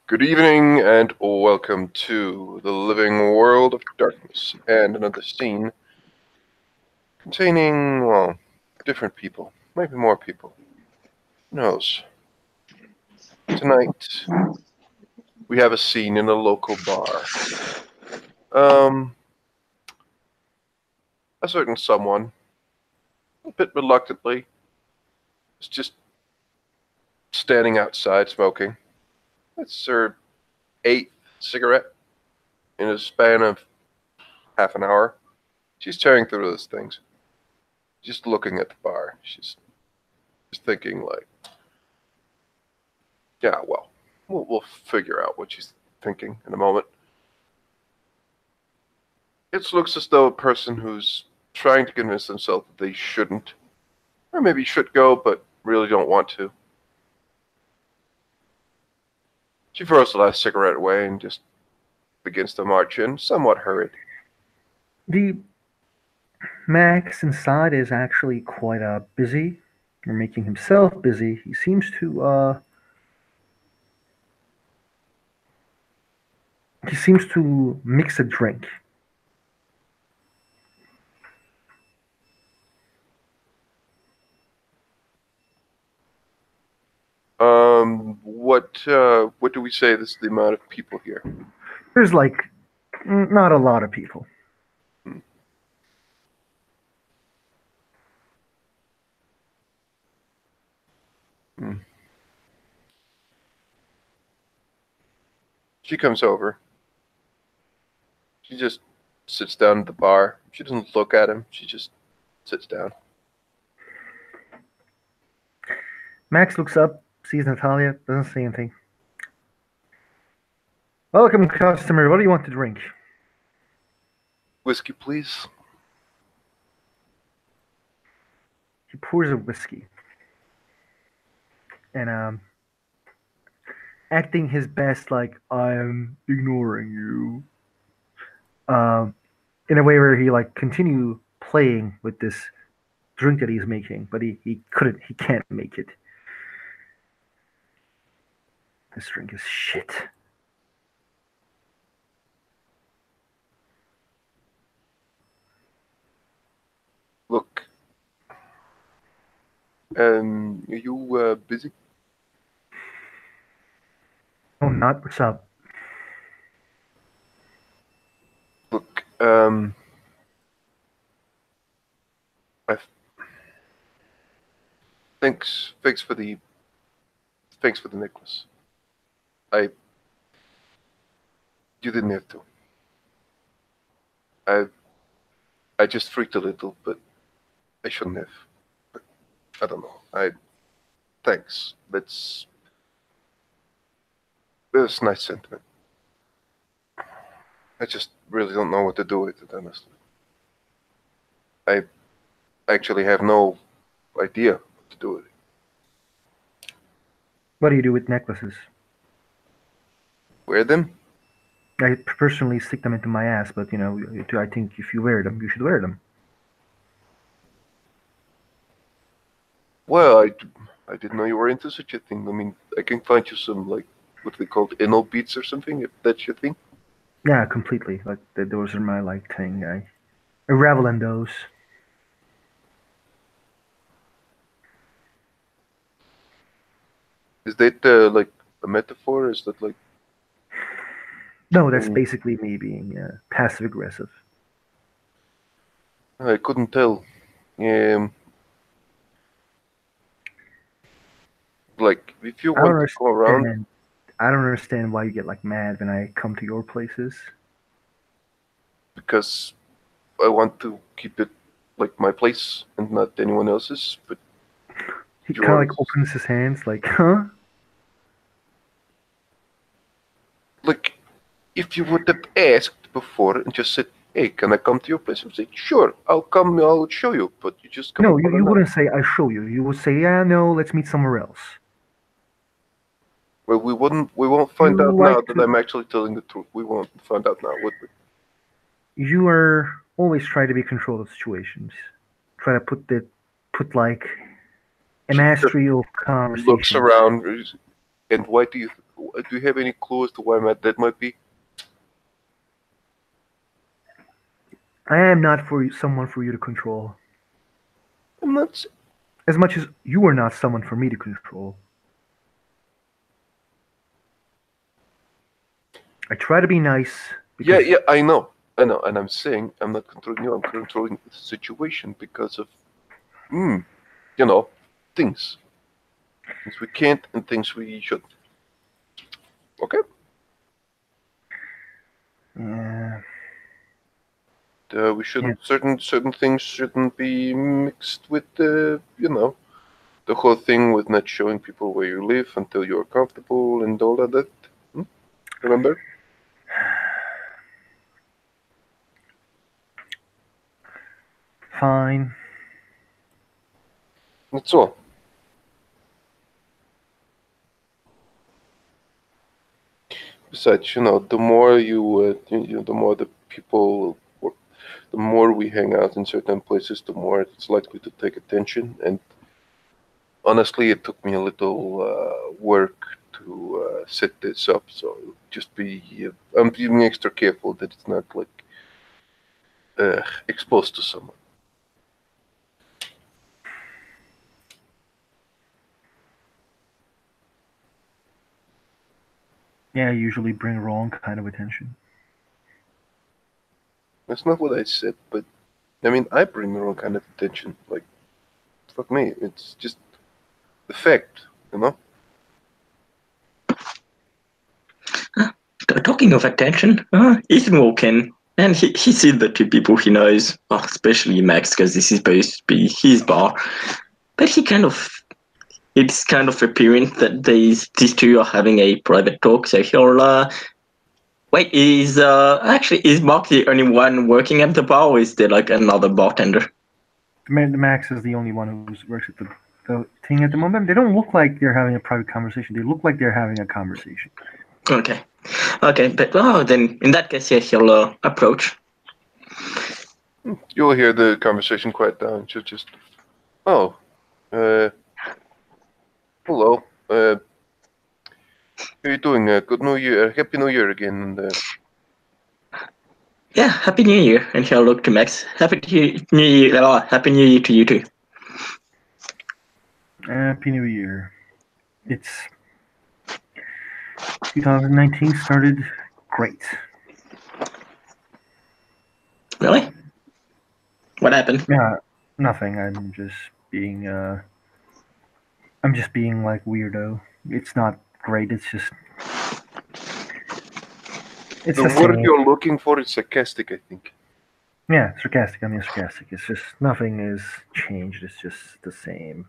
Good evening and welcome to the living world of darkness and another scene containing, well, different people, maybe more people. Who knows? Tonight we have a scene in a local bar. Um, a certain someone, a bit reluctantly, is just standing outside smoking. It's her eighth cigarette in a span of half an hour. She's tearing through those things, just looking at the bar. She's just thinking like, yeah, well, we'll figure out what she's thinking in a moment. It looks as though a person who's trying to convince themselves that they shouldn't, or maybe should go, but really don't want to. She throws the last cigarette away and just begins to march in, somewhat hurried. The Max inside is actually quite busy, or making himself busy. He seems to mix a drink. What do we say this is the amount of people here? There's like not a lot of people. Hmm. Hmm. She comes over. She just sits down at the bar. She doesn't look at him. She just sits down. Max looks up, sees Natalia, doesn't say anything. Welcome, customer. What do you want to drink? Whiskey, please. He pours a whiskey, and acting his best, like I'm ignoring you. In a way where he like continue playing with this drink that he's making, but he can't make it. This drink is shit. Look, are you busy? Oh, not what's up. Look, I thanks for the necklace. I You didn't have to. I I just freaked a little, but I shouldn't have. But I don't know. Thanks. That's a nice sentiment. I just really don't know what to do with it, honestly. I actually have no idea what to do with it. What do you do with necklaces? Wear them? I personally stick them into my ass, but I think if you wear them, you should wear them. Well, I didn't know you were into such a thing. I mean, I can find you some, like, what they call anal beads or something, if that's your thing. Yeah, completely. Like those are my like thing. I revel in those. Is that, like, a metaphor? Is that, like, No, that's something? basically me being passive aggressive. I couldn't tell. Um, like, if you I don't want to go around, understand. I don't understand why you get like mad when I come to your places. because I want to keep it like my place and not anyone else's, but He kind of like yours. opens his hands, like, huh? Like, if you would have asked before and just said, "Hey, can I come to your place?" I would say, "Sure, I'll come. I'll show you." But you just come No, up you, on a you night. wouldn't say I show you. You would say, yeah, no, let's meet somewhere else. Well, we wouldn't. We won't find You out now like that to. I'm actually telling the truth. We won't find out now, would we? You are always try to be control of situations. Try to put like a She just mastery of looks conversations. around, and Do you have any clue as to why that might be? I am not someone for you to control. I'm not. As much as you are not someone for me to control. I try to be nice. Yeah, I know, and I'm saying I'm not controlling you. I'm controlling the situation because of, you know, things we can't and things we should. Okay. Yeah. We shouldn't certain things shouldn't be mixed with the the whole thing with not showing people where you live until you're comfortable and all of that. Remember? Fine. That's all. Besides, the more the more the people, the more we hang out in certain places, the more it's likely to take attention. And honestly, it took me a little work to set this up. So just I'm being extra careful that it's not like exposed to someone. Yeah, I usually bring wrong kind of attention. That's not what I said, but I mean, I bring the wrong kind of attention. Like, fuck me. It's just the fact, you know? Talking of attention, Ethan walked in and he sees the two people he knows, especially Max, because this is supposed to be his bar. But it's kind of apparent that these two are having a private talk. So he'll wait. Is Mark the only one working at the bar, or is there like another bartender? Max is the only one who works at the thing at the moment. They don't look like they're having a private conversation. They look like they're having a conversation. Okay, but then in that case, yeah, he'll approach. You'll hear the conversation quiet down. She'll just, oh, hello. How are you doing? Good New Year. Happy New Year again. Yeah, Happy New Year. And he'll look to Max. Happy New Year. Happy New Year to you too. Happy New Year. It's 2019 started great. Really? What happened? Yeah, nothing. I'm just being like weirdo. It's not great. It's just The word you're looking for is sarcastic, I think. Yeah, sarcastic. I mean sarcastic. It's just nothing is changed. It's just the same.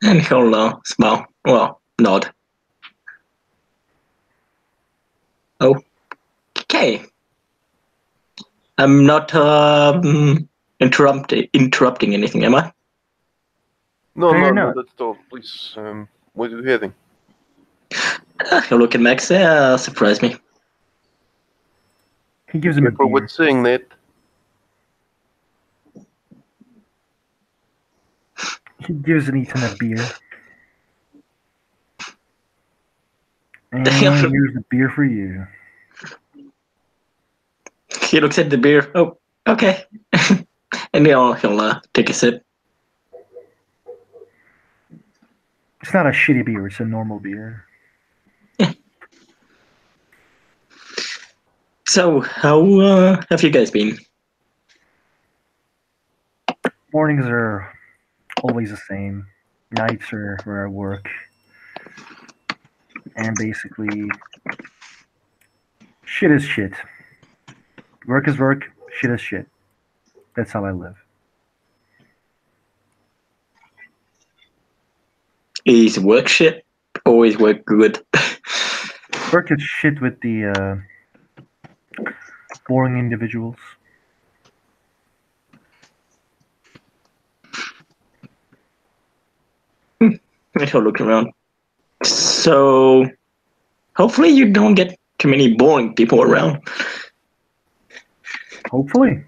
And he'll smile. Well, nod. Okay. I'm not interrupting anything, am I? No, not at all. Please, what are you having? He'll look at Max. Surprise me. He gives him a beer. With saying that. He gives Ethan a beer. And here's a beer for you. He looks at the beer. Oh, okay. And he'll take a sip. It's not a shitty beer. It's a normal beer. Yeah. So, how have you guys been? Mornings are always the same. Nights are where I work. And basically, shit is shit. Work is work. Shit is shit. That's how I live. Is work shit? Always work good. Work is shit with the boring individuals. I'll look around. So, hopefully you don't get too many boring people around. Hopefully.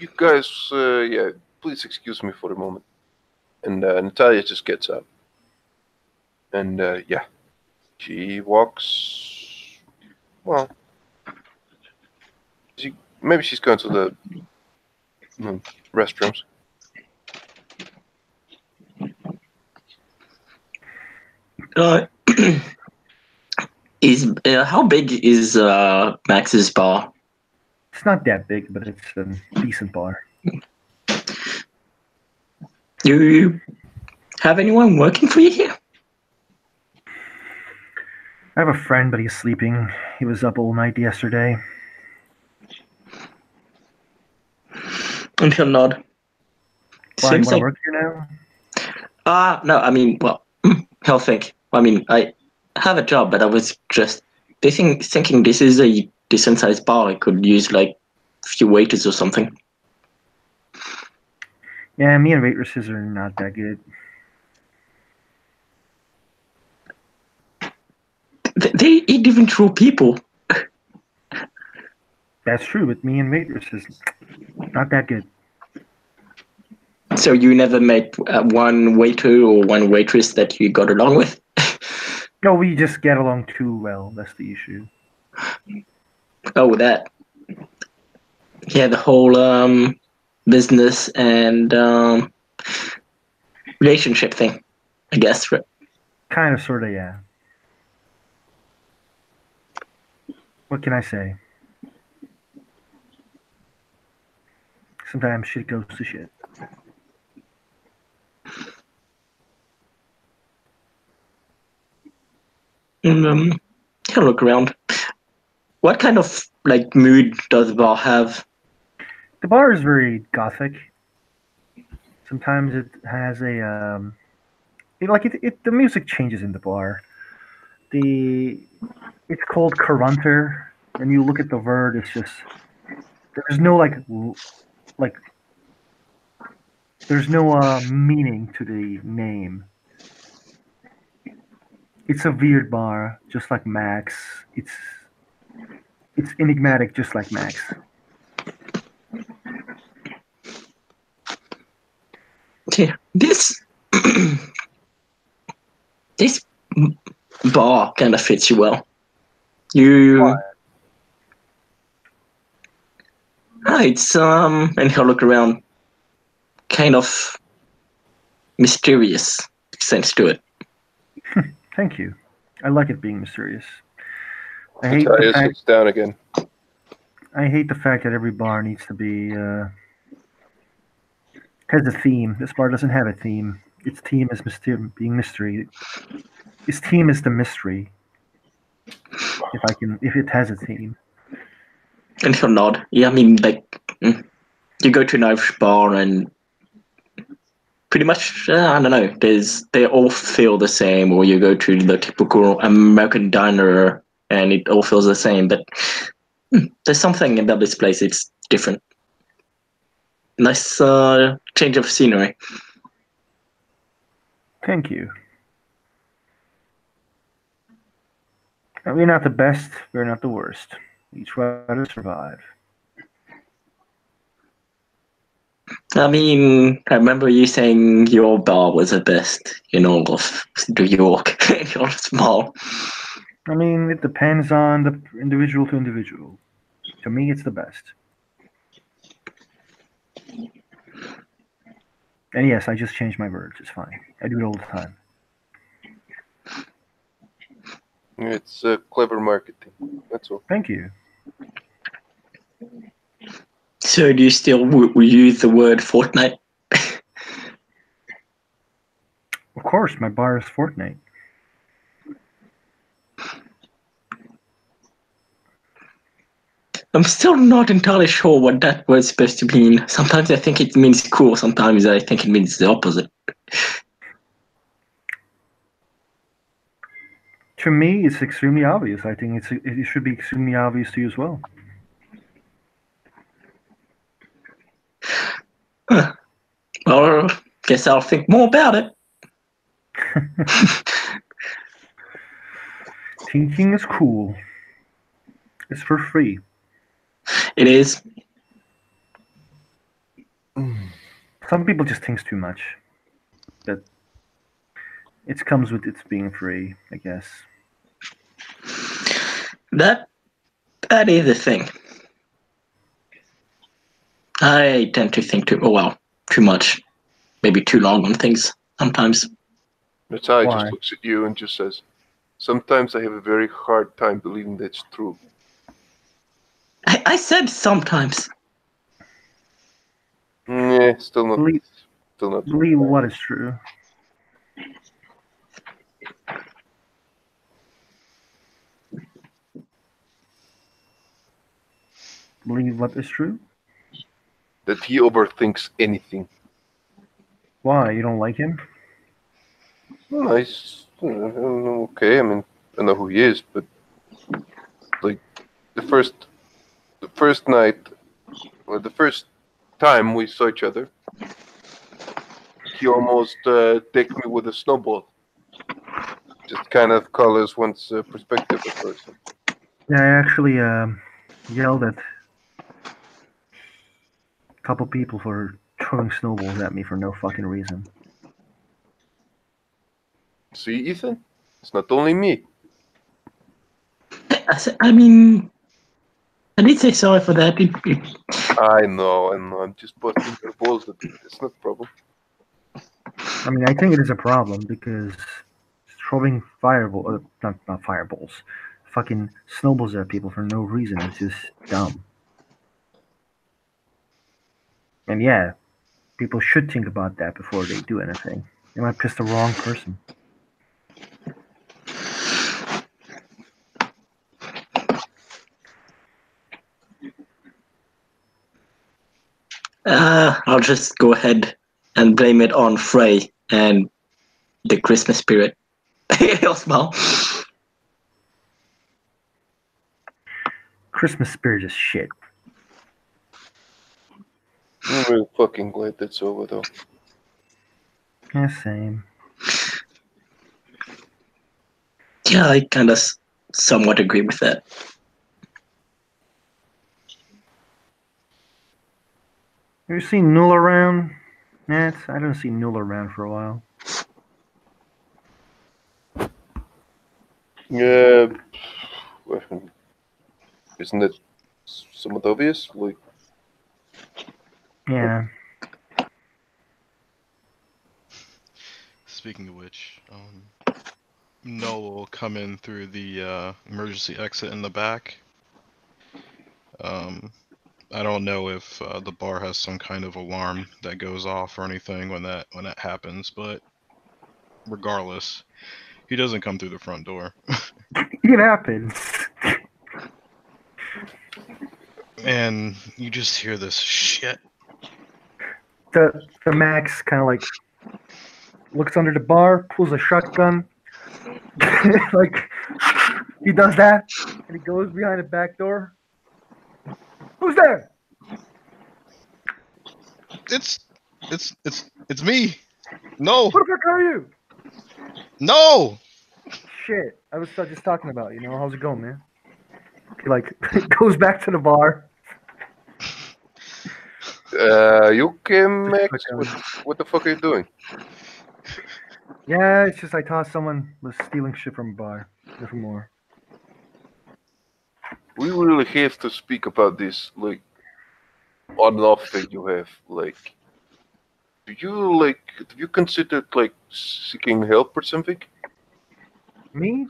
You guys, yeah, please excuse me for a moment. And Natalia just gets up. And yeah, she walks. Well, maybe she's going to the restrooms. How big is Max's bar? It's not that big, but it's a decent bar. Do you have anyone working for you here? I have a friend, but he's sleeping. He was up all night yesterday. And he'll nod. Why, you Seems want to like work here no. I mean, well, he'll think. I mean, I have a job, but I was just thinking this is a decent sized bar. I could use like a few waiters or something. now? Yeah, me and waitresses are not that good. They eat even through people. That's true, but me and waitresses, not that good. So you never met one waiter or one waitress that you got along with? No, we just get along too well. That's the issue. Oh, that. Yeah, the whole business and relationship thing, I guess. Kind of, sort of, yeah. What can I say? Sometimes shit goes to shit. Have a look around. What kind of like mood does the bar have? The bar is very gothic. Sometimes it has a the music changes in the bar. It's called Corunter, and you look at the word. It's just there's no like there's no meaning to the name. It's a weird bar, just like Max. It's enigmatic, just like Max. Yeah, this this bar kind of fits you well. You. It's and he'll look around. Kind of mysterious sense to it. Thank you. I like it being mysterious. I hate Natalia the fact sits down again. that every bar needs to be has a theme. This bar doesn't have a theme. Its theme is being mystery. Its theme is the mystery. If it has a theme. And he'll nod. Yeah, I mean, like, you go to an Irish bar and pretty much, I don't know, they all feel the same, or you go to the typical American diner and it all feels the same, but there's something about this place, it's different. Nice change of scenery. Thank you. We're not the best, we're not the worst. We try to survive. I mean, I remember you saying your bar was the best in all of New York. You're small. I mean, it depends on the individual to individual. To me, it's the best. And yes, I just changed my words. It's fine. I do it all the time. It's clever marketing. That's all. Thank you. So do you still use the word Fortnite? Of course, my bar is Fortnite. I'm still not entirely sure what that was supposed to mean. Sometimes I think it means cool, sometimes I think it means the opposite. To me, it's extremely obvious. I think it should be extremely obvious to you as well. Huh. Well, guess I'll think more about it. Thinking is cool. It's for free. It is. Some people just think too much. But it comes with its being free, I guess. That is the thing. I tend to think too much, maybe too long on things sometimes. Natai Why? just looks at you and just says, "Sometimes I have a very hard time believing that's true." I said sometimes. Yeah, still not. Believe, Still not. believe what is true. Believe what is true? That he overthinks anything. Why? You don't like him? Nice. Okay, I mean, I know who he is, but like the first night, or the first time we saw each other, he almost decked me with a snowball. Just kind of colors one's perspective of person. Yeah, I actually yelled at a couple people for throwing snowballs at me for no fucking reason. See, Ethan? It's not only me. I mean, I did say sorry for that. I know. I'm just busting your balls with it. It's not a problem. I mean, I think it is a problem because throwing not fireballs, fucking snowballs at people for no reason is just dumb. And yeah, people should think about that before they do anything. They might piss the wrong person. I'll just go ahead and blame it on Frey and the Christmas spirit. He'll smile. Christmas spirit is shit. I'm really fucking glad that's over, though. Yeah, same. Yeah, I kind of somewhat agree with that. Have you seen Null around? Matt, I don't see Null around for a while. Yeah. Isn't it somewhat obvious? Like, Yeah. Speaking of which, Noah will come in through the emergency exit in the back. I don't know if the bar has some kind of alarm that goes off or anything when that happens, but regardless, he doesn't come through the front door. It happens. And you just hear this shit. The Max kind of like looks under the bar, pulls a shotgun, like he does that, and he goes behind the back door. Who's there? It's me. No, What the fuck are you? no. Shit, I was just talking about. How's it going, man? He like goes back to the bar. you okay, Max? What the fuck are you doing? Yeah, it's just I thought someone was stealing shit from a bar. Nothing more. We really have to speak about this, like, on and off thing you have. Like, do you consider, like, seeking help or something? Me?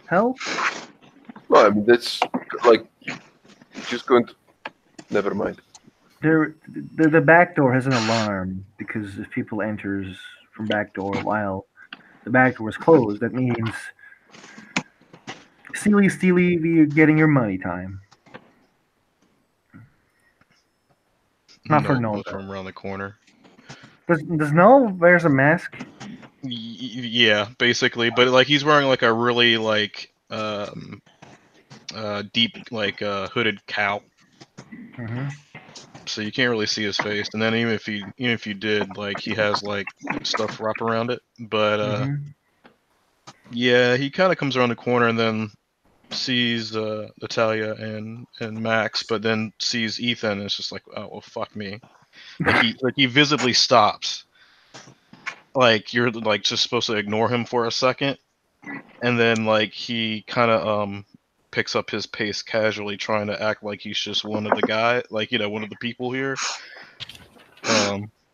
Help? No, I mean, that's, like, just going to... Never mind. The back door has an alarm because if people enters from back door while the back door is closed, that means steely, you're getting your money time. Not for No, no. from around the corner. Does Null wears a mask? Yeah, basically, but like he's wearing like a really like deep like hooded cowl, Mm-hmm. so you can't really see his face. And then even if you did, like he has like stuff wrapped around it. But Mm-hmm. yeah, he kind of comes around the corner and then sees Natalia and Max, but then sees Ethan and it's just like, oh well, fuck me. Like he visibly stops. Like you're like just supposed to ignore him for a second, and then like he kind of picks up his pace casually, trying to act like he's just one of the guy, like one of the people here.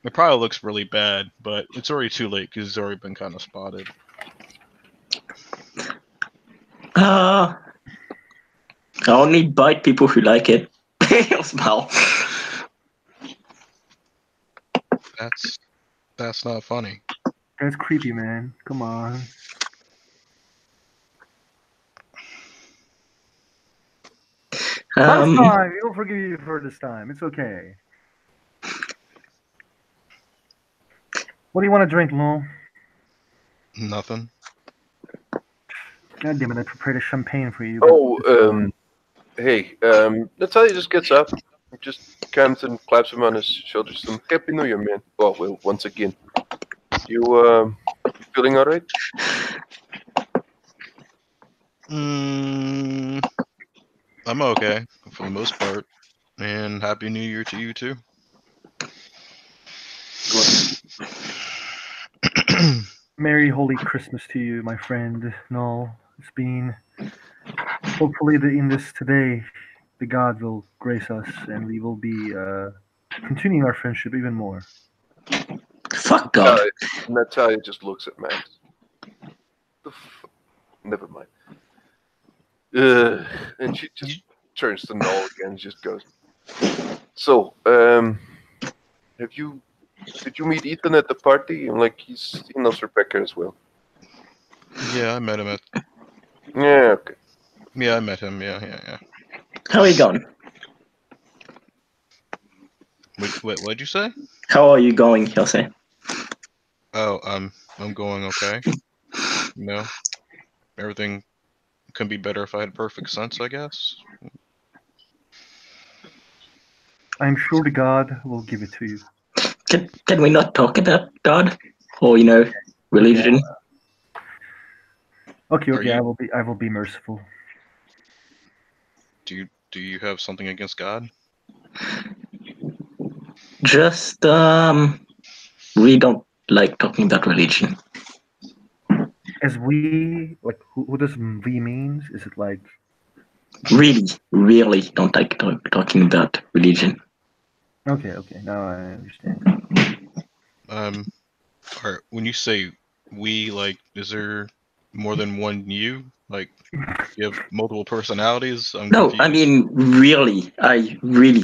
It probably looks really bad, but it's already too late because he's already been kind of spotted. I only bite people who like it. He'll smile. That's not funny. That's creepy, man. Come on. Last time, he'll forgive you for this time. It's okay. What do you want to drink, Lou? Nothing. God damn it! I prepared a champagne for you. Oh, hey, Natalia just gets up, just comes and claps him on his shoulder. Some Happy New Year, man. Oh, well, once again. You feeling all right? I'm okay for the most part, and Happy New Year to you too. Merry Holy Christmas to you, my friend. No, it's been. Hopefully, in this today, the God will grace us, and we will be continuing our friendship even more. Fuck God. Natalia just looks at Max. Never mind. And she just turns to Noel again and just goes, so, did you meet Ethan at the party? And like, he knows Rebecca as well. Yeah, I met him at. Yeah, okay. Yeah, I met him. Yeah. How are you going? What'd you say? How are you going, he'll say. Oh, I'm going okay. Everything could be better if I had perfect sense, I guess. I'm sure the God will give it to you. Can we not talk about God or religion? Okay. I will be merciful. Do you have something against God? Just we don't like talking about religion. As we like, who does we means? Is it like Really don't like talking about religion. Okay, now I understand. When you say we, like, is there more than one you? Like, you have multiple personalities? I'm No, confused. I mean really. I really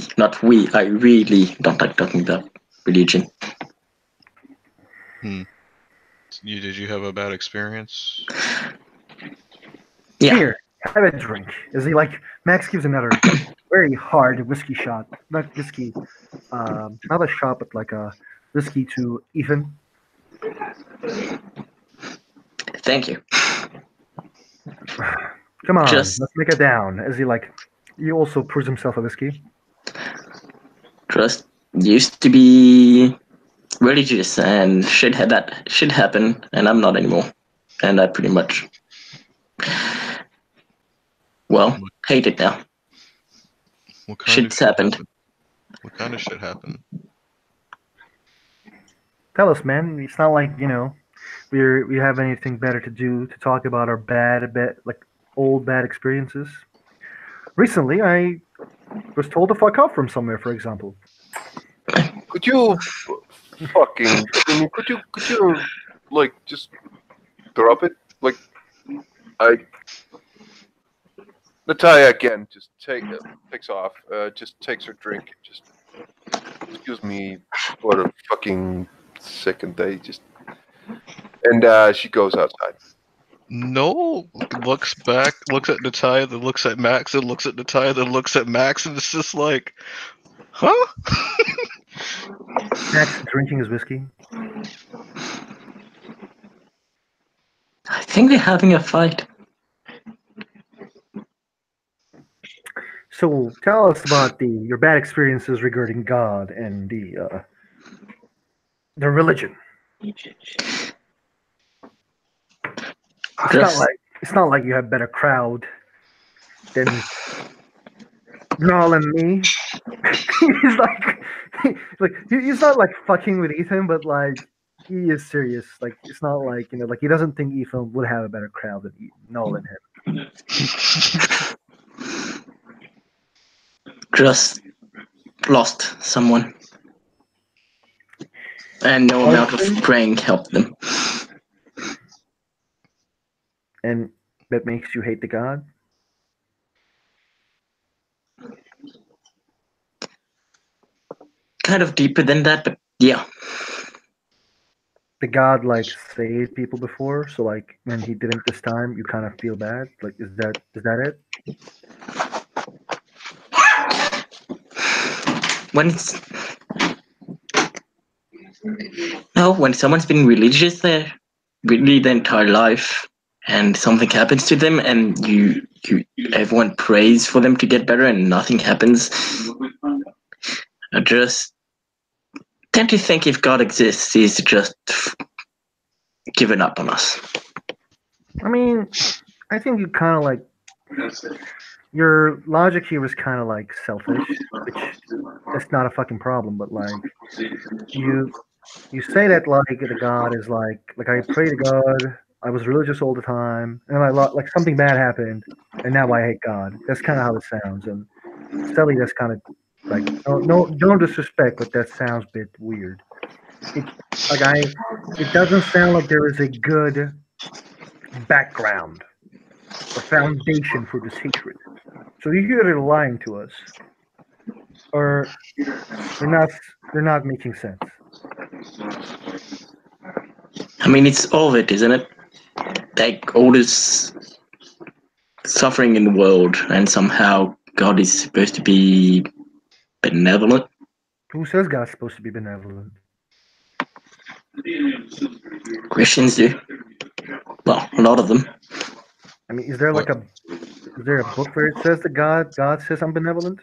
don't like talking about religion. Did you have a bad experience? Yeah. Here, have a drink. Is he like Max gives another very hard whiskey shot, not whiskey, not a shot, but like a whiskey to Ethan. Thank you. Come on, Just let's make it down. As he also pours himself a whiskey. used to be religious and shit happen, and I'm not anymore. And I pretty much hate it now. What kind Shit's happened. What kind of shit happened? Tell us, man. It's not like we have anything better to do to talk about our old bad experiences. Recently, I was told to fuck off from somewhere, for example. Could you could you like just drop it? Like, Natalia again just takes off, just takes her drink, just excuse me for a fucking second day, and she goes outside. No, looks back, looks at Natalia, then looks at Max, and looks at Natalia, then looks at Max, and it's just like, huh? Max drinking his whiskey. I think they're having a fight. So tell us about your bad experiences regarding God and the religion. It's not like you have better crowd than Noel and me. He's he's not like fucking with Ethan, but like he is serious. Like it's not like like he doesn't think Ethan would have a better crowd than Noel and him. Just lost someone, and no amount of praying helped them. And that makes you hate the god. Kind of deeper than that, but yeah. The god like saved people before, so like when he didn't this time, you kind of feel bad. Like is that it? When it's when someone's been religious there really the entire life, and something happens to them, and you everyone prays for them to get better, and nothing happens. I just tend to think if God exists, he's just given up on us. I mean, I think you kind of like your logic here was kind of like selfish, which that's not a fucking problem. But like you say that like the God is like I pray to God, I was religious all the time, and like something bad happened, and now I hate God. That's kind of how it sounds. And Sally, that's kind of like no, don't disrespect, but that sounds a bit weird. It it doesn't sound like there is a good background or foundation for this hatred. So you're either lying to us, or they're not making sense. I mean, it's all of it, isn't it? Like all this suffering in the world, and somehow God is supposed to be benevolent. Who says God's supposed to be benevolent? Christians do. Well, a lot of them. I mean, is there a book where it says that God says I'm benevolent?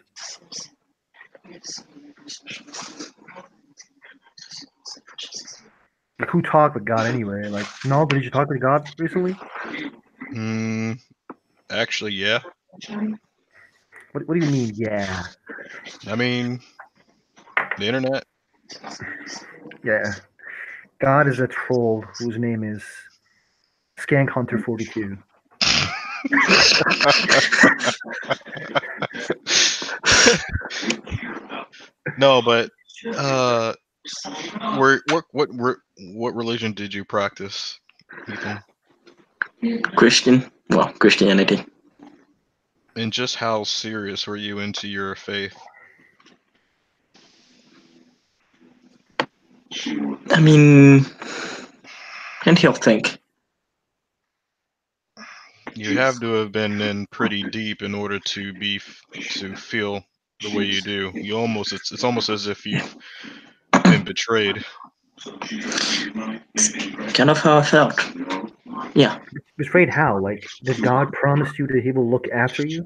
Like, who talked with God anyway? Like, no, did you talk with God recently? Actually, yeah. What do you mean, yeah? I mean, the internet. Yeah. God is a troll whose name is Skank Hunter 42. No, but what religion did you practice, Ethan? Christianity. And just how serious were you into your faith? I mean, plenty of think. You have to have been in pretty deep in order to feel the way you do. It's almost as if you've been betrayed. Kind of how I felt. Yeah. Betrayed how? Like, did God promise you that he will look after you?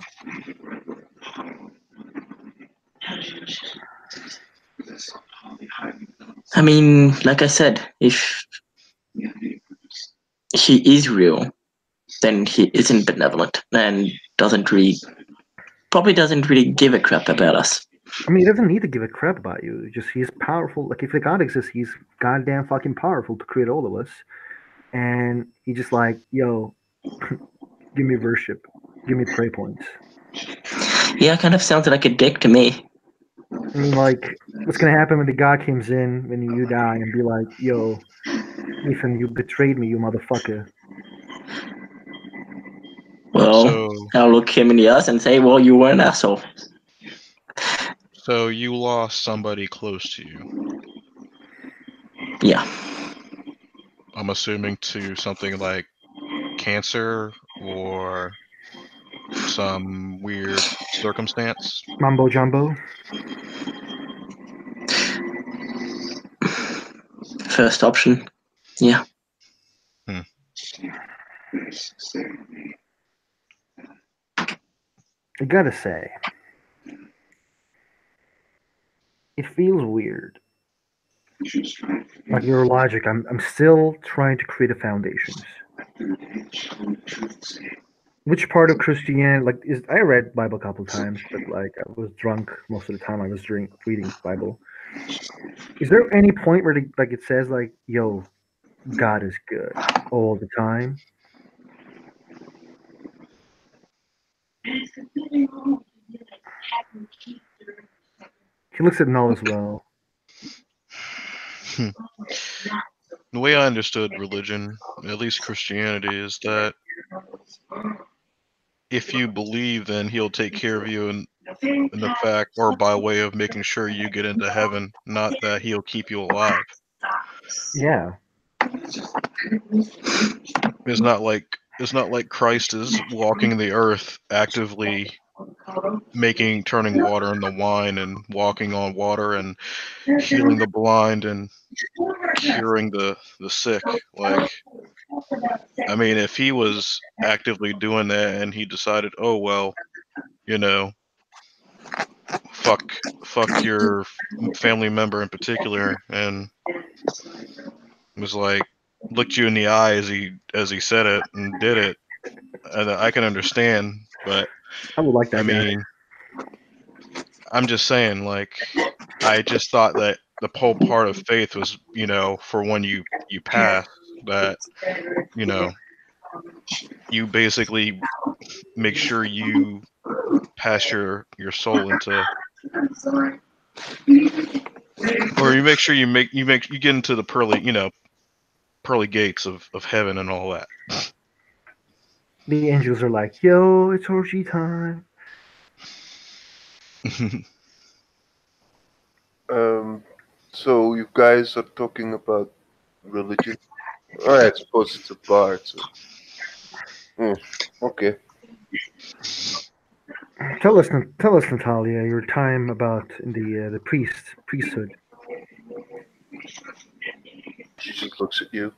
I mean, like I said, if he is real, then he isn't benevolent and probably doesn't really give a crap about us. I mean, he doesn't need to give a crap about you. Just he's powerful. Like, if the God exists, he's goddamn fucking powerful to create all of us. And he just like, yo, give me worship, give me prayer points. Yeah, kind of sounds like a dick to me. I mean, like, what's gonna happen when the God comes in when you die and be like, yo, Ethan, you betrayed me, you motherfucker. Well, I'll look him in the eyes and say, well, you were an asshole. So you lost somebody close to you. Yeah. I'm assuming to something like cancer or some weird circumstance. Mambo jumbo. First option. Yeah. I gotta say, it feels weird. Like your logic, I'm still trying to create a foundations. Which part of Christianity, like, is I read Bible a couple times, but like I was drunk most of the time I was reading Bible. Is there any point where like it says like, "Yo, God is good all the time"? He looks at Null as well. The way I understood religion, at least Christianity, is that if you believe, then he'll take care of you in the fact, or by way of making sure you get into heaven, not that he'll keep you alive. Yeah. It's not like Christ is walking the earth actively turning water into wine and walking on water and healing the blind and curing the sick. Like, I mean, if he was actively doing that and he decided, oh well, you know, fuck your family member in particular, and was like looked you in the eye as he said it and did it, and I can understand, but I would like that I mean, I'm just saying, like, I just thought that the whole part of faith was, for when you pass, that, you basically make sure you pass your soul into, or you make sure you get into the pearly gates of heaven and all that. The angels are like, "Yo, it's orgy time." So you guys are talking about religion? I suppose it's a bar. So. Okay. Tell us, Natalia, your time about the priesthood. She just looks at you.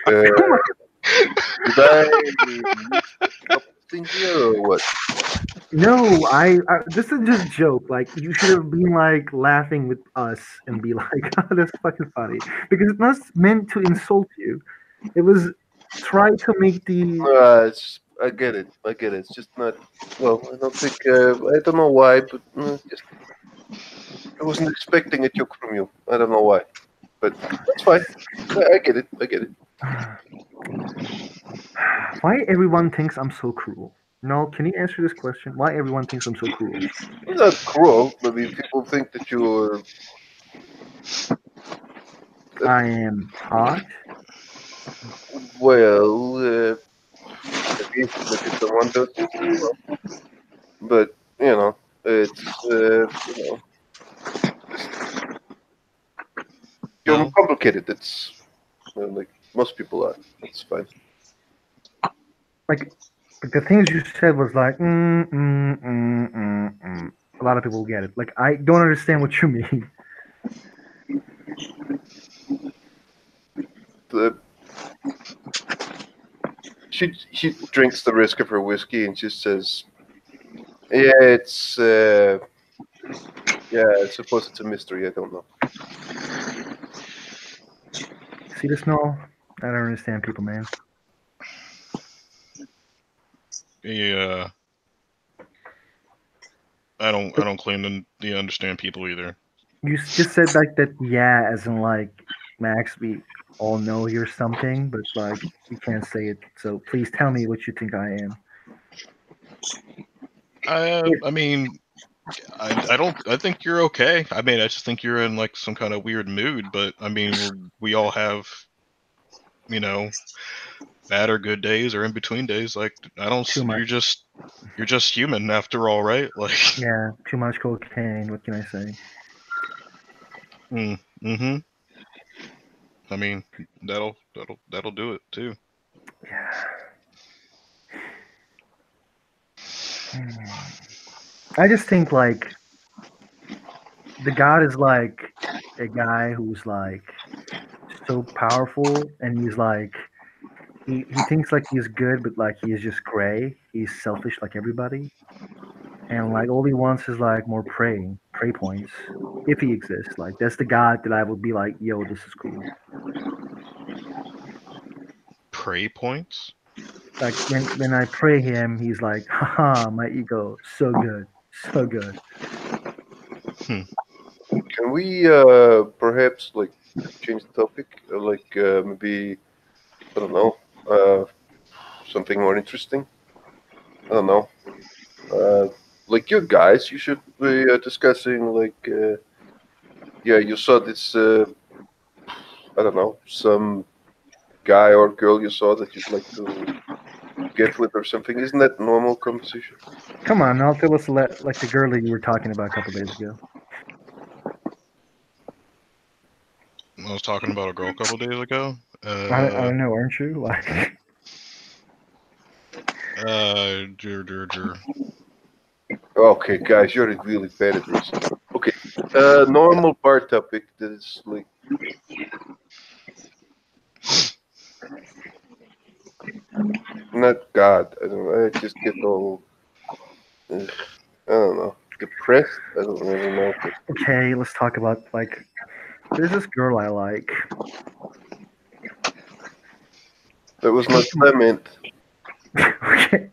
Did I miss something here or what? No, this is just a joke. Like, you should have been like laughing with us and be like, "Oh, that's fucking funny," because it's not meant to insult you. It was try to make the I get it. I get it. It's just not. Well, I don't think. I don't know why, but just I wasn't expecting a joke from you. I don't know why, but that's fine. I get it. I get it. why everyone thinks I'm so cruel. No, can you answer this question? Why everyone thinks I'm so cruel? It's not cruel. I mean, people think that you're. I am hot. Well, maybe someone does. But it's you're Well, complicated. It's like most people are. It's fine. Like the things you said was like, a lot of people get it. Like, I don't understand what you mean. The, she drinks the rest of her whiskey and she says, "Yeah, I suppose it's a mystery. I don't know." See this, no? I don't understand people, man. yeah, I don't claim to understand people either. You just said like that, yeah, as in like, Max, we all know you're something, but like you can't say it. So please tell me what you think I am. I mean, I think you're okay. I mean, I just think you're in like some kind of weird mood. But I mean, we all have, bad or good days or in between days. Like, I don't. Too much. You're just human after all, right? Like. Yeah, too much cocaine. What can I say? Mm-hmm. I mean, that'll do it too. Yeah. I just think like the God is like a guy who's like so powerful, and he's like he thinks like he's good, but like he's just gray. He's selfish like everybody, and like all he wants is like more prey points if he exists. Like that's the god that I would be like, yo, this is cool. Prey points? Like when I pray him, he's like, haha, my ego, so good, so good. Can we perhaps like change the topic? Maybe I don't know, something more interesting. I don't know. Like you guys, you should be discussing yeah, you saw this. I don't know, some guy or girl you saw that you'd like to get with or something. Isn't that normal conversation? Come on, now tell us like the girl that you were talking about a couple days ago. I was talking about a girl a couple days ago. I don't know, aren't you? Like, Dur. Okay, guys, you're really bad at this. Okay, normal bar topic that is like. Not God. I don't know. I just get all. I don't know. Depressed. I don't really know. okay, let's talk about like there's this girl I like. That was not what I meant.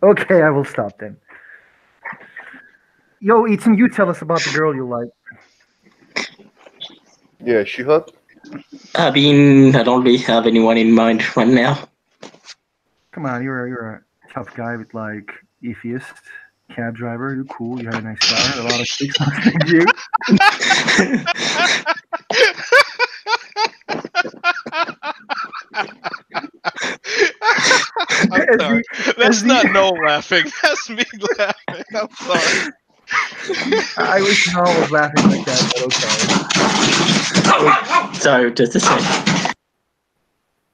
Okay, I will stop then. Yo, Ethan, you tell us about the girl you like. Yeah, she hot. I mean, I don't really have anyone in mind right now. Come on, you're a tough guy with like atheist cab driver. You're cool. You had a nice car. A lot of chicks like you. I'm sorry. That's not no laughing. That's me laughing. I'm sorry. I wish no one was laughing like that, but okay. Sorry, just a second.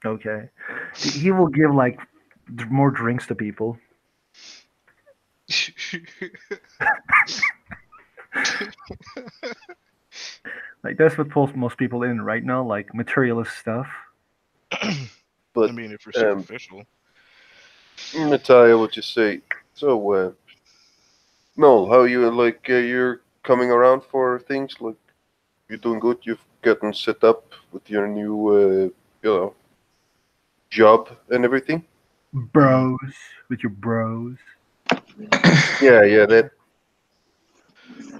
Okay. He will give like more drinks to people. Like that's what pulls most people in right now, like materialist stuff. But I mean, if you're superficial. Natalia, what you say? So, no, how you like? You're coming around for things like you're doing good. You've gotten set up with your new, job and everything. Bros with your bros. Yeah, that.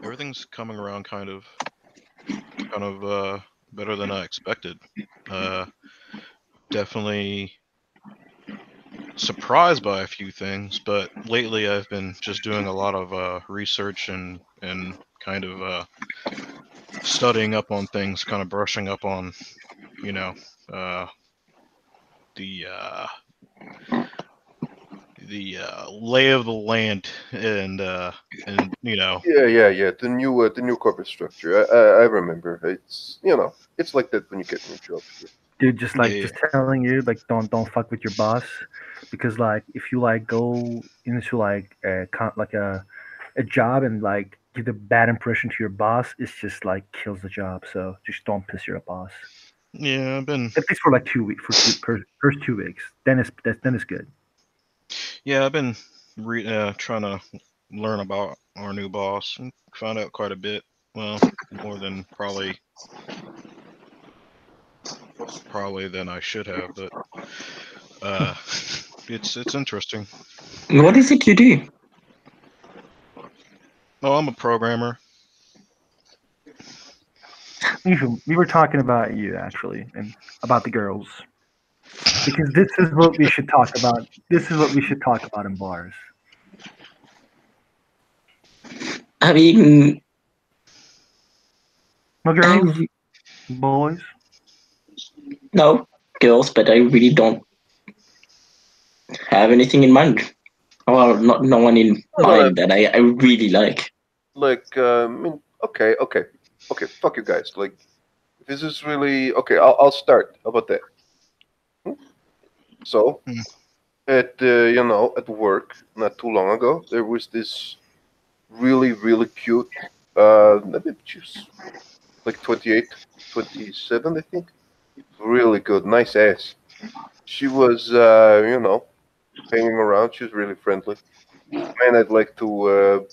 Everything's coming around kind of better than I expected. Definitely surprised by a few things, but lately I've been just doing a lot of research and kind of studying up on things, kind of brushing up on, you know, the lay of the land and you know. Yeah. The new corporate structure. I remember. It's like that when you get new jobs. Dude, just like Yeah. just telling you, like don't fuck with your boss, because like if you like go into like a job and like give a bad impression to your boss, it's just like kills the job. So just don't piss your boss. Yeah, I've been. At least for like 2 weeks, first 2 weeks. Then it's good. Yeah, I've been trying to learn about our new boss and found out quite a bit. Well, more than probably than I should have, but it's interesting. What is it you do? Oh, I'm a programmer. We were talking about you actually and about the girls because this is what we should talk about. This is what we should talk about in bars. I mean, No girls, boys. no girls, but I really don't have anything in mind. Well, not no one in mind that I really like. Like, okay. Fuck you guys. Like, this is really okay. I'll start. How about that? So, at at work not too long ago, there was this really cute. Maybe she's like 28, 27, I think. Really good, nice ass. She was, hanging around. She was really friendly. Man, I'd like to,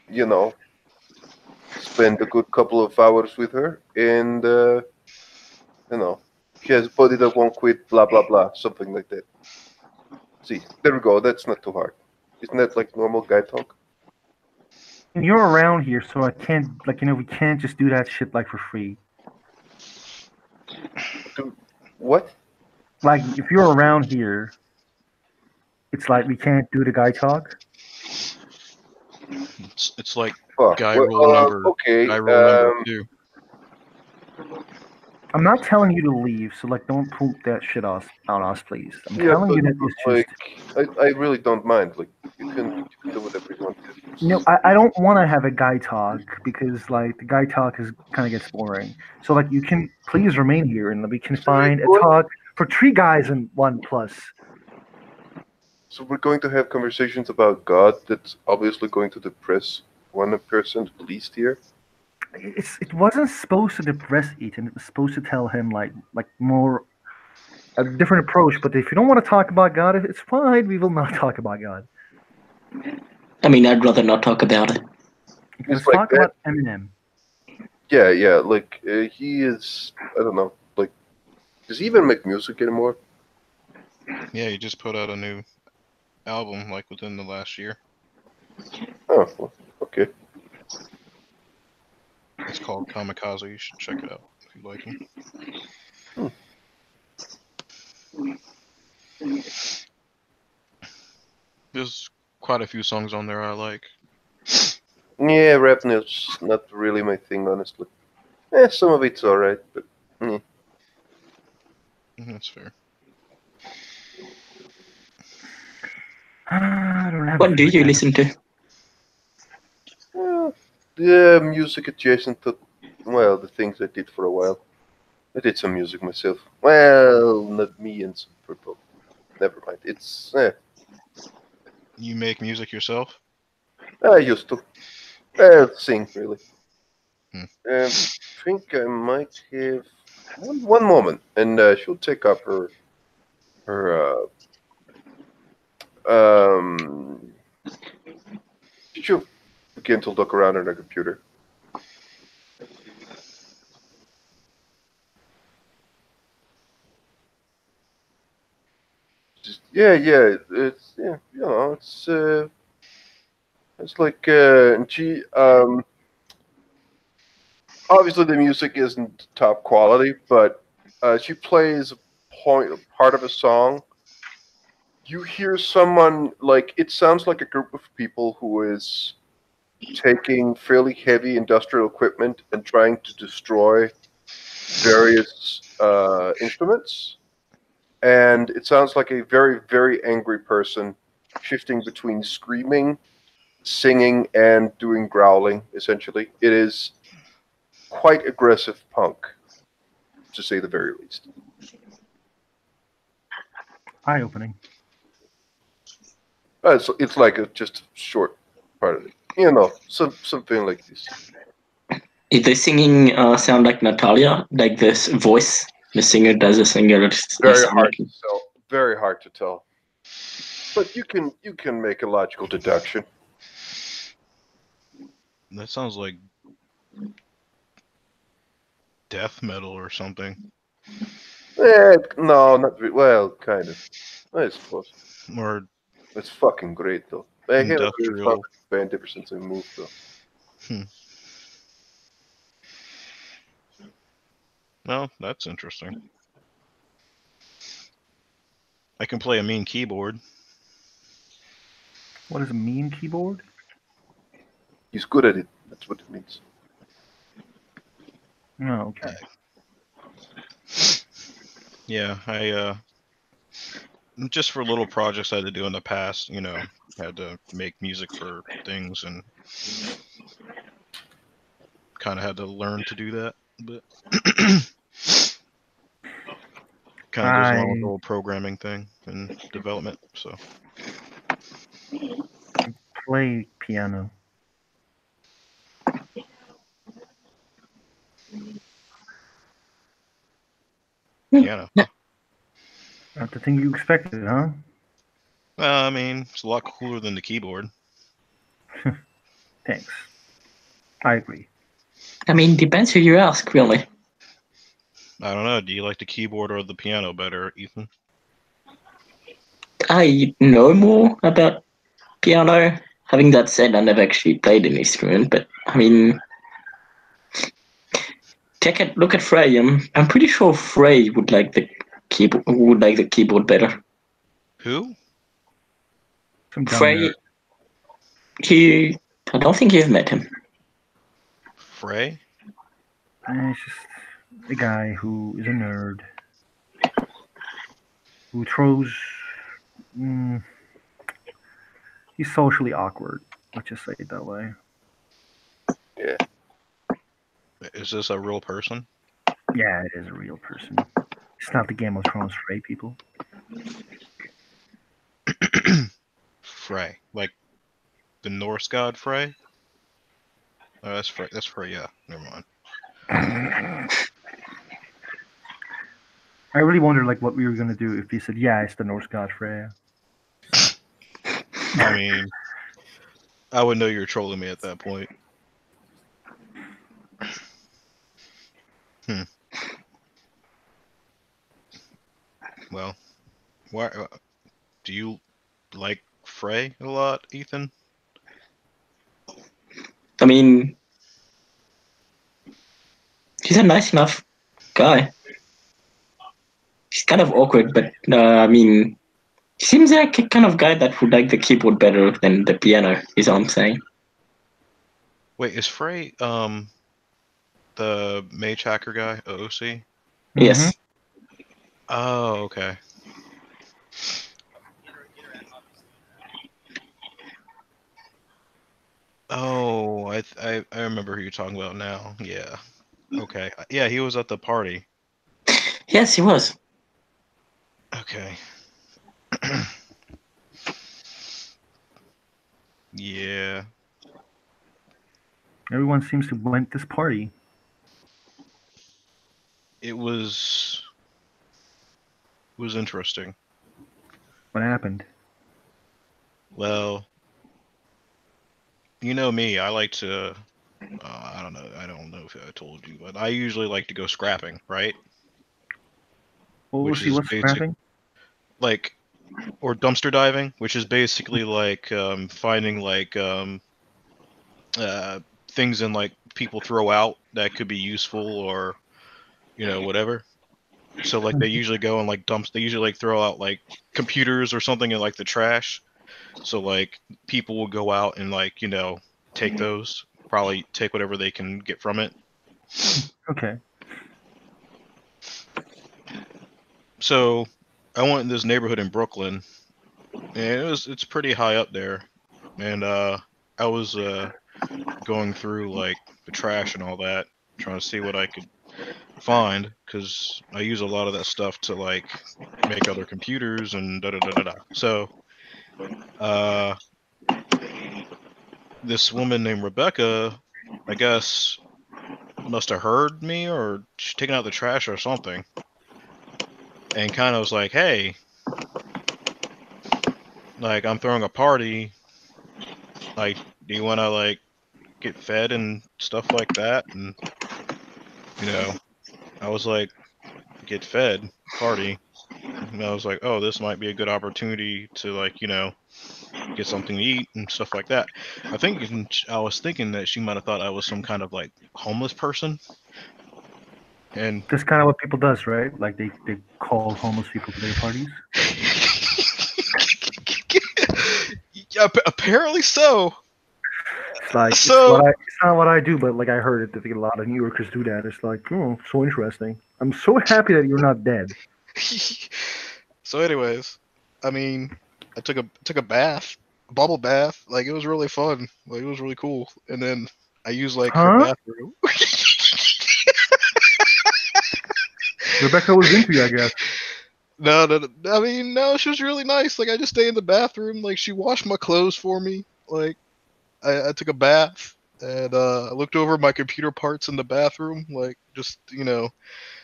you know, spend a good couple of hours with her, and she has a body that won't quit, blah blah blah, something like that. See, there we go. That's not too hard. Isn't that like normal guy talk? And you're around here, so I can't, we can't just do that shit like for free. What? Like, if you're around here, it's like we can't do the guy talk. It's like Fuck. guy Well, rule number okay. guy rule number 2. I'm not telling you to leave, so like, don't poop that shit on us, please. I'm Yeah, telling but you that it's like, just. I really don't mind. Like, you can do whatever you want. I don't want to have a guy talk because like the guy talk is kind of gets boring. So like you can please remain here and we can So you're find a going- talk for 3 guys and 1+. So we're going to have conversations about God. That's obviously going to depress one person at least here. It wasn't supposed to depress Ethan. It was supposed to tell him like more a different approach. But if you don't want to talk about God, it's fine. We will not talk about God. I mean, I'd rather not talk about it. Let's It's like talk that. about Eminem. Yeah. Like he is. I don't know. Like, does he even make music anymore? Yeah, he just put out a new album like within the last year. Oh, well, okay. It's called Kamikaze. You should check it out if you like him. There's quite a few songs on there I like. Yeah, rap is not really my thing, honestly. Some of it's alright, but That's fair. I don't have. What do you listen to? the music adjacent to, well, the things I did for a while. I did some music myself. Well, not me and some people. Never mind. It's You make music yourself? I used to sing really. Hmm. I think I might have one moment, and she'll take up her she'll begin to look around on her computer. Just, it's it's like and she obviously the music isn't top quality, but she plays part of a song. You hear someone like it sounds like a group of people who is taking fairly heavy industrial equipment and trying to destroy various instruments. And it sounds like a very, very angry person shifting between screaming, singing, and doing growling, essentially. It is quite aggressive punk, to say the very least. Eye-opening. It's like just a short part of it. Something like this. Is the singing sound like Natalia? Like this voice the singer does a singer? Very hard to tell. Very hard to tell. But you can make a logical deduction. That sounds like death metal or something. No, not really. Well, kind of. I suppose. Or It's fucking great though. I haven't heard industrial. fucking band ever since I moved though. Well, that's interesting. I can play a mean keyboard. What does a mean keyboard? He's good at it. That's what it means. Oh, okay. Yeah, I just for little projects I had to do in the past, had to make music for things and kind of had to learn to do that, but kind of goes along with the whole programming thing and development. So Play piano. piano. Huh? Not the thing you expected, huh? Well, I mean, it's a lot cooler than the keyboard. Thanks. I agree. I mean, depends who you ask, really. I don't know. Do you like the keyboard or the piano better, Ethan? I know more about piano. Having that said, I never actually played an instrument, but I mean, look at Frey. I'm pretty sure Frey would like the keyboard better. Who? Some dumb Frey, nerd. I don't think you've met him. Frey? It's just a guy who is a nerd who throws. Mm, he's socially awkward. Let's just say it that way. Yeah. Is this a real person? Yeah, it is a real person. It's not the Game of Thrones Frey people. Frey. Like the Norse god Frey? Oh, that's Frey. That's Frey, yeah. Never mind. I really wonder, like, what we were gonna do if he said, "Yeah, it's the Norse god Freya." I mean, I would know you were trolling me at that point. Well, why do you like Frey a lot, Ethan? I mean, he's a nice enough guy. He's kind of awkward, but I mean, he seems like a kind of guy that would like the keyboard better than the piano, is all I'm saying. Wait, is Frey the mage hacker guy, OOC? Yes. Oh, okay. Oh, I remember who you're talking about now. Yeah. Okay. Yeah, he was at the party. Yes, he was. Okay. Yeah. Everyone seems to went this party. It was interesting. What happened? Well, you know me, I like to I don't know if I told you, but I usually like to go scrapping, right? Well, Which see is what's scrapping. like or dumpster diving, which is basically like finding like things in like people throw out that could be useful or whatever. So like they usually go and like dumps. They usually like throw out like computers or something in like the trash. So like people will go out and like take those. Probably take whatever they can get from it. Okay. So I went in this neighborhood in Brooklyn, and it's pretty high up there, and I was going through like the trash and all that, trying to see what I could find, because I use a lot of that stuff to like make other computers and da da da da da. So this woman named Rebecca, I guess, must have heard me or she's taking out the trash or something, and kind of was like, "Hey, like I'm throwing a party. Like, do you want to like get fed and stuff like that?" And I was like, "Get fed, party." And I was like, "Oh, this might be a good opportunity to like get something to eat and stuff like that." I was thinking that she might have thought I was some kind of like homeless person. And That's kind of what people does, right? Like they call homeless people to their parties. yeah, apparently so. It's like So it's not what I do, but like I heard it that a lot of New Yorkers do that. It's like, oh, so interesting. I'm so happy that you're not dead. so anyways, I mean, I took a bath, a bubble bath. Like it was really fun. Like it was really cool. And then I used like her Huh? bathroom. Rebecca was into you, I guess. No, I mean, no, she was really nice. Like I just stay in the bathroom. Like she washed my clothes for me. Like I took a bath and I looked over my computer parts in the bathroom. Like just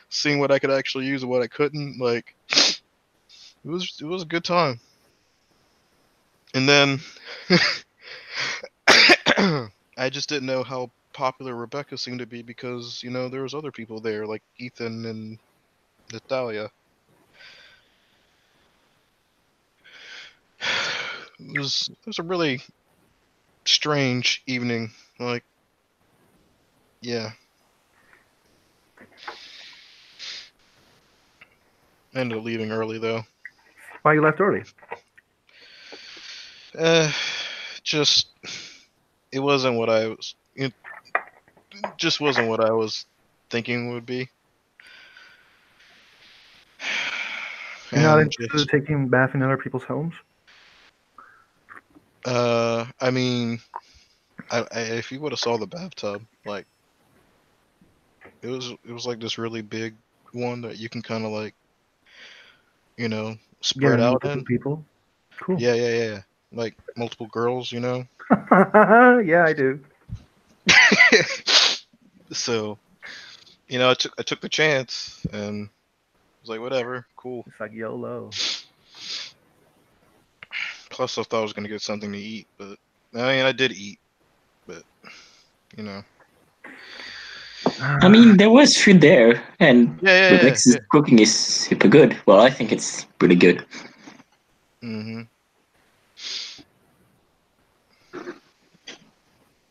seeing what I could actually use and what I couldn't. Like it was a good time. And then I just didn't know how popular Rebecca seemed to be because, you know, there was other people there, like Ethan and Natalia. It was a really strange evening. Like, yeah. I ended up leaving early though. Why you left early? Just it wasn't what I was. It just wasn't what I was thinking would be. You're not And interested in just, taking a bath in other people's homes? I mean, if you would have saw the bathtub, like it was like this really big one that you can kind of like, you know, Get spread in out multiple in. people? Cool. Yeah. Like multiple girls, you know. Yeah, I do. So, you know, I took the chance and was like, whatever, cool. It's like YOLO. Plus, I thought I was gonna get something to eat, but I mean, I did eat, but you know. I mean, there was food there, and Yeah. Rebecca's cooking is super good. Well, I think it's pretty good. Mm-hmm.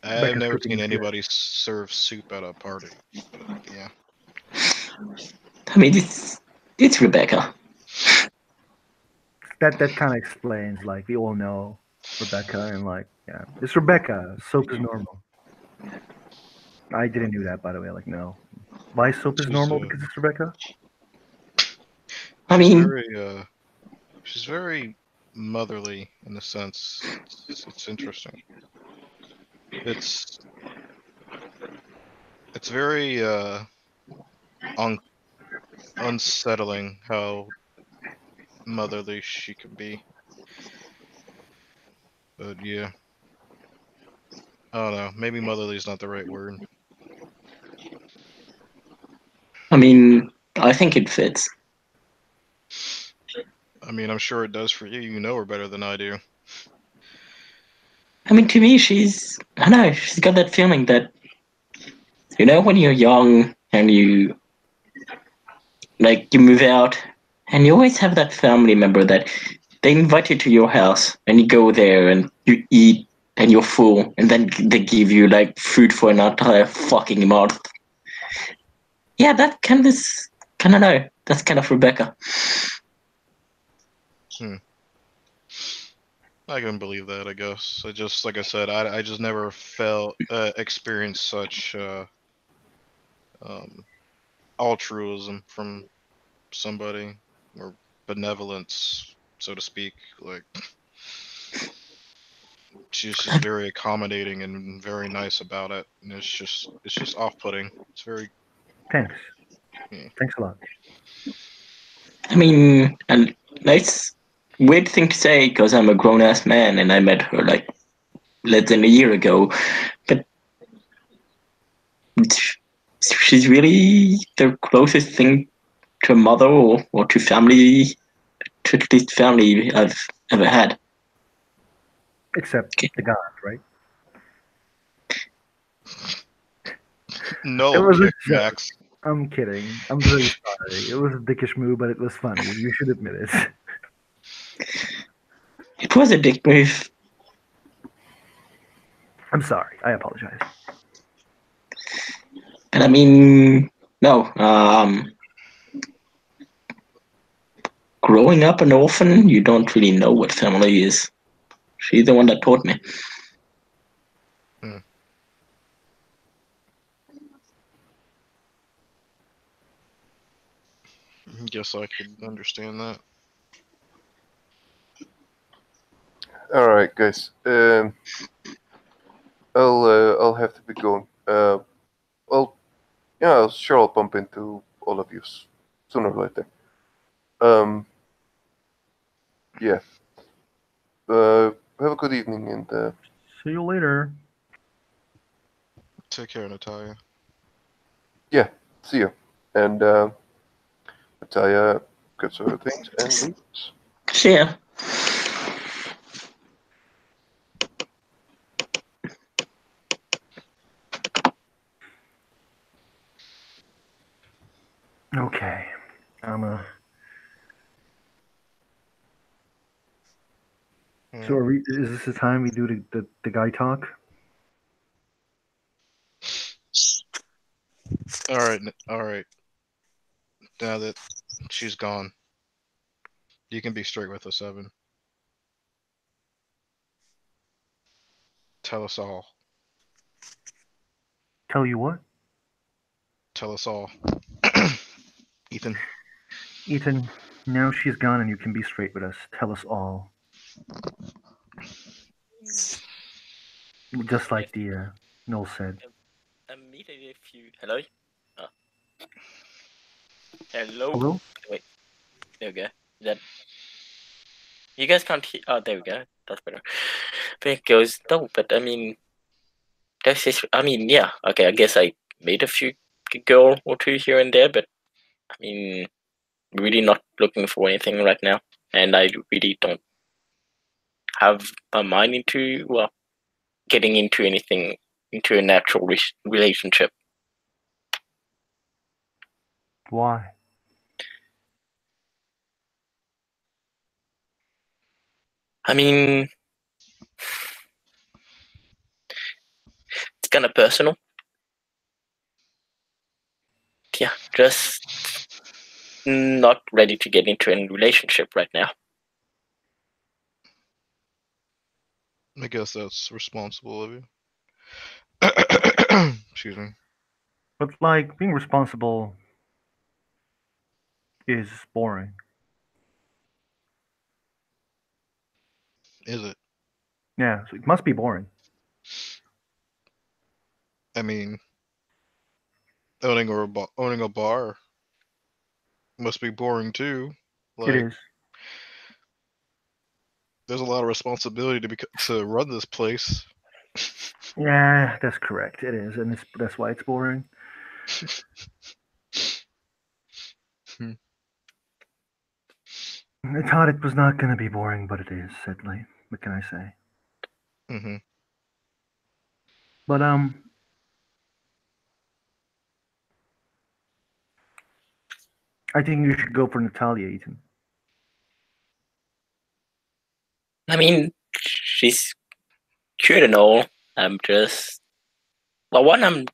I've Rebecca's never cooking seen is good. anybody serve soup at a party, but yeah. I mean, it's Rebecca. That kind of explains, like, we all know Rebecca, and like, yeah, it's Rebecca. Soap is normal. I didn't do that, by the way. Like, no. Why soap is She's normal? Because it's Rebecca? I she's mean, very motherly in a sense. It's interesting. It's it's very un unsettling how motherly she can be. But yeah, I don't know. Maybe motherly is not the right word. I think it fits. I mean, I'm sure it does for you. You know her better than I do. I mean, to me, I don't know, she's got that feeling that, you know, when you're young and you move out, and you always have that family member that they invite you to your house, and you go there and you eat, and you're full, and then they give you like food for an entire fucking month. Yeah, that kind of know. That's kind of Rebecca. I can believe that, I guess. I just, like I said, I just never experienced such um, altruism from somebody, or benevolence, so to speak. Like, she's just very accommodating and very nice about it, and it's just off-putting. It's very, Thanks. yeah. Thanks a lot. I mean, and it's weird thing to say because I'm a grown ass man and I met her like less than a year ago, but she's really the closest thing to a mother or to family, to at least family I've ever had. Except Okay. the God, right? It No, was a joke. Max. I'm kidding. I'm really sorry. It was a dickish move, but it was funny. You should admit it. It was a dick move. I'm sorry. I apologize. But I mean, no. Growing up an orphan, you don't really know what family is. She's the one that taught me. Guess I could understand that. All right, guys. I'll have to be going. Well, yeah, sure, I'll bump into all of you sooner or later. Yeah. Have a good evening, and See you later. Take care, Natalia. see you. And Natalia gets her things and leaves. See ya. Okay. So is this the time we do the guy talk? All right, all right. Now that she's gone, you can be straight with us, Evan. Tell us all. Tell you what? Tell us all. Ethan. Ethan, now she's gone and you can be straight with us. Tell us all. Just like the Noel said. Immediately if you... Hello? Oh. Hello? Hello? Wait. There we go. Is that... You guys can't hear... Oh, there we go. That's better. There it goes. No, but I mean... That's just... I mean, yeah. Okay, I guess I made a few girl or two here and there, but I mean... Really not looking for anything right now. And I really don't have my mind into, well, getting into anything, into a natural relationship. Why? I mean, it's kind of personal. Yeah, just not ready to get into a relationship right now. I guess that's responsible of you. Excuse me. But like being responsible is boring. Is it? Yeah, so it must be boring. I mean, owning a bar must be boring too. Like, It is. there's a lot of responsibility to run this place. Yeah, that's correct. It is, and that's why it's boring. I thought it was not going to be boring, but it is, sadly. What can I say? Mm-hmm. But I think you should go for Natalia, Ethan. I mean, she's cute and all. I'm just... Well, one,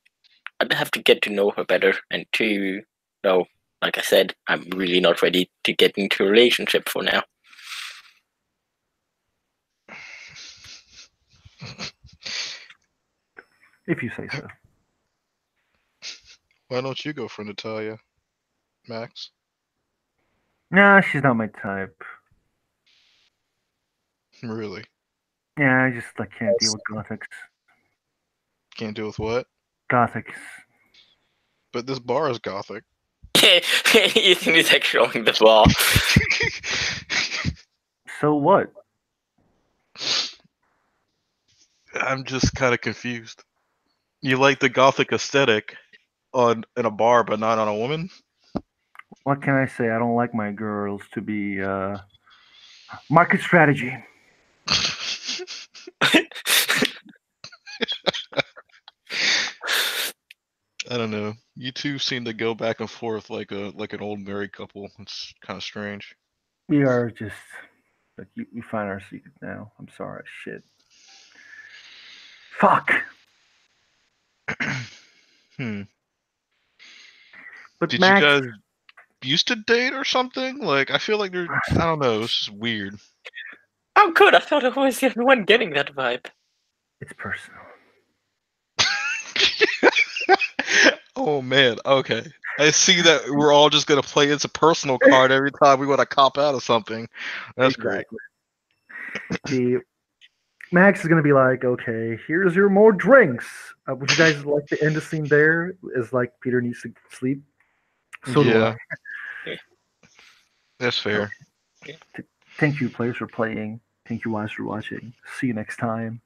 I'd have to get to know her better, and two, no, like I said, I'm really not ready to get into a relationship for now. If you say so. Why don't you go for Natalia, Max? Nah, she's not my type. Really? Yeah, I just can't deal with gothics. Can't deal with what? Gothics. But this bar is gothic. Ethan is actually on the bar. So what? I'm just kind of confused. You like the gothic aesthetic in a bar, but not on a woman? What can I say? I don't like my girls to be market strategy. I don't know. You two seem to go back and forth like an old married couple. It's kind of strange. We are just we find our secret now. I'm sorry, shit. Fuck. But Did Max, you guys used to date or something? Like, I feel like I don't know. It's just weird. Oh, good. I thought I was the only one getting that vibe. it's personal. Oh man. Okay. I see that we're all just gonna play it's a personal card every time we want to cop out of something. That's great. The Max is gonna be like, okay, here's your more drinks. Would you guys like to end the scene there? Is like Peter needs to sleep. So do I. That's fair. Thank you, players, for playing. Thank you, guys, for watching. See you next time.